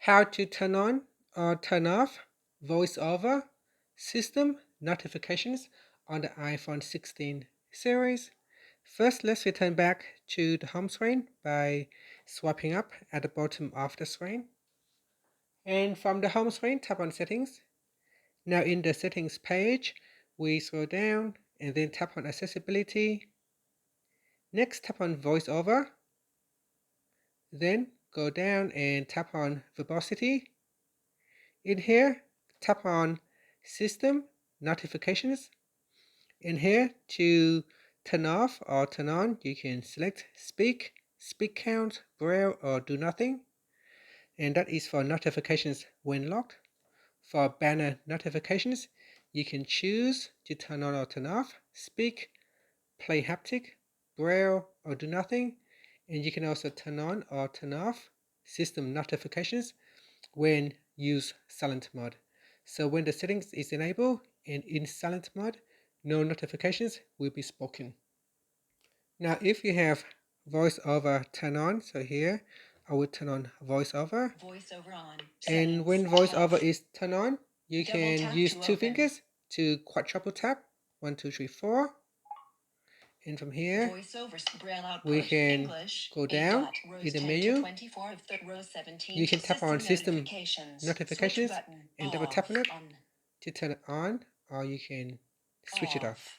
How to turn on or turn off VoiceOver system notifications on the iPhone 16 series. First, let's return back to the home screen by swiping up at the bottom of the screen. And from the home screen, tap on Settings. Now in the Settings page, we scroll down and then tap on Accessibility. Next, tap on VoiceOver. Then go down and tap on Verbosity. In here, tap on System Notifications. In here, to turn off or turn on, you can select Speak, Speak Count, Braille, or Do Nothing. And that is for notifications when locked. For banner notifications, you can choose to turn on or turn off, Speak, Play Haptic, Braille, or Do Nothing. And you can also turn on or turn off system notifications when use silent mode. So when the settings is enabled and in silent mode, no notifications will be spoken. Now if you have VoiceOver turn on, so here I will turn on VoiceOver. VoiceOver on. And when VoiceOver is turned on, you can use two fingers to quadruple tap. 1, 2, 3, 4. And from here, we can go down in the menu. You can tap on System Notifications and double tap on it to turn it on, or you can switch it off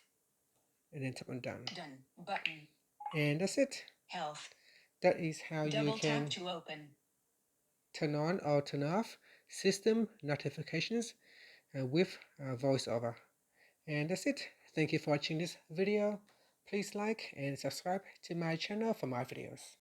and then tap on Done. And that's it. That is how you can turn on or turn off system notifications with VoiceOver. And that's it. Thank you for watching this video. Please like and subscribe to my channel for more videos.